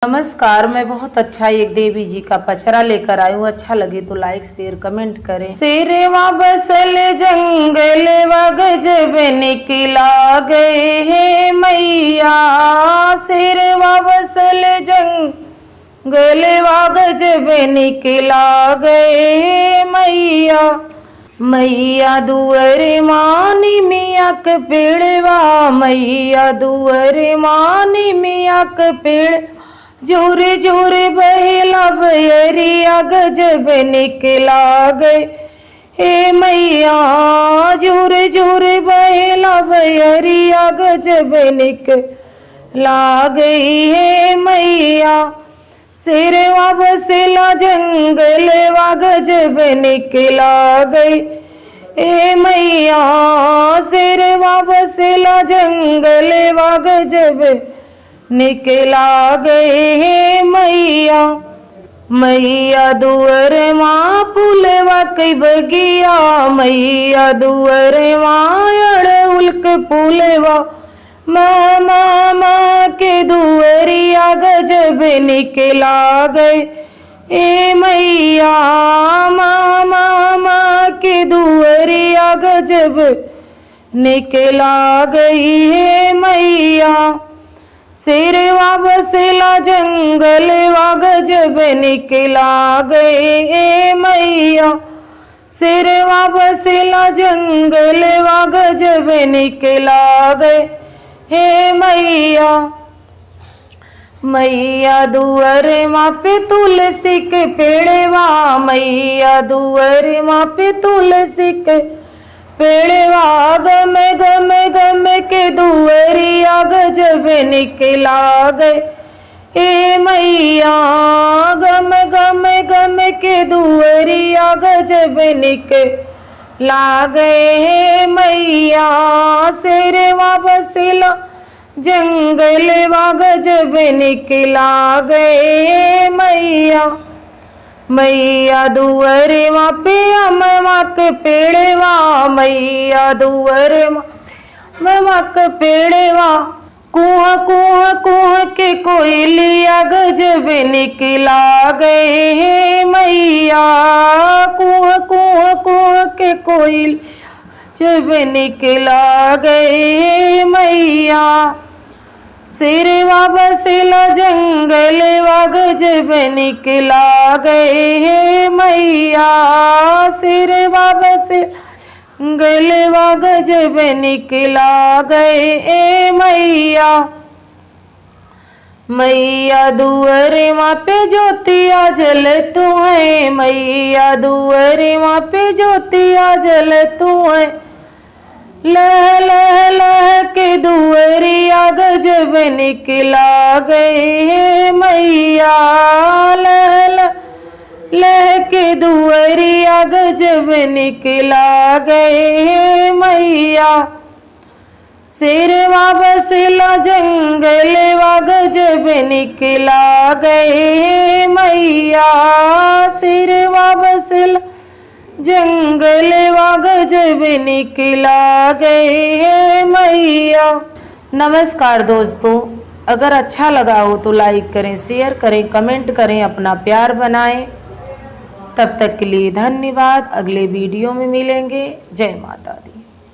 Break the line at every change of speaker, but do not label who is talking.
नमस्कार, मैं बहुत अच्छा एक देवी जी का पचरा लेकर आई हूँ। अच्छा लगे तो लाइक शेयर कमेंट करें। शेरवा बसल जंगलवा गजब निकला गए हे मैया, शेरवा बसल जंगलवा गजब निकला गए हे मैया। मैया दुअरे मानी मिया के पेड़वा, मैया दुअरे मानी मिया के पेड़, जोरे जोरे बहेला बयरिया गजब निकला गए हे मैया, जोरे जोरे बहेला बयरिया गजब निकला गई हे मैया। शेरवा बसेला जंगलवा गजब निकला गई हे मैया, शेरवा बसेला जंगलवा गजब निकला गए हे मैया। मैया दुअर माँ फूलवा के बगिया, मैया दुअर माँ अड़हुल के फूलवा, माँ माँ के दुअरिया गजब निकला गए ए मैया, माँ माँ के दुअरिया गजब निकला गई है मैया। शेरवा बसेला जंगलवा गजब निकला गए ए मैया, शेरवा बसेला जंगलवा गजब निकला गए हे मैया। मैया दुअर माँ पे तुलसी के पेड़वा, मैया दुअर माँ पे तुलसी के पेड़वा, गम गम गम के दुअरिया गजब निकला गए ए मैया, गम गम गम के दुअरिया गजब निकला गए हे मैया। शेरवा बसेला जंगलवा गजब निकला गए मैया। मैया दुअरे माँ पे अमवा के पेड़वा, मैया दुअरे माँ के पेड़वा, कुआ कुआ कुआ के कोयलिया गजब निकला गए हे मैया, कुआ कुआ कुआ के कोयल जब निकला गए हे मैया। शेरवा बसेला जंगलवा गजब निकला गए हे मैया, शेरवा बसेला जंगलवा गजब निकला गए ए मैया। मैया दुअरे माँ पे ज्योतिया जल तू है, मैया दुअरे माँ पे ज्योतिया जल तू है, लह लह लह के दुअरिया गजब निकला गए हे मैया, लह लह लह के दुअरिया गजब निकला गए हे मैया। शेरवा बसेला जंगलवा गजब निकला गए हे मैया, शेरवा बसेला जंगलवा गजब निकला गए हे मैया। नमस्कार दोस्तों, अगर अच्छा लगा हो तो लाइक करें, शेयर करें, कमेंट करें, अपना प्यार बनाएं। तब तक के लिए धन्यवाद। अगले वीडियो में मिलेंगे। जय माता दी।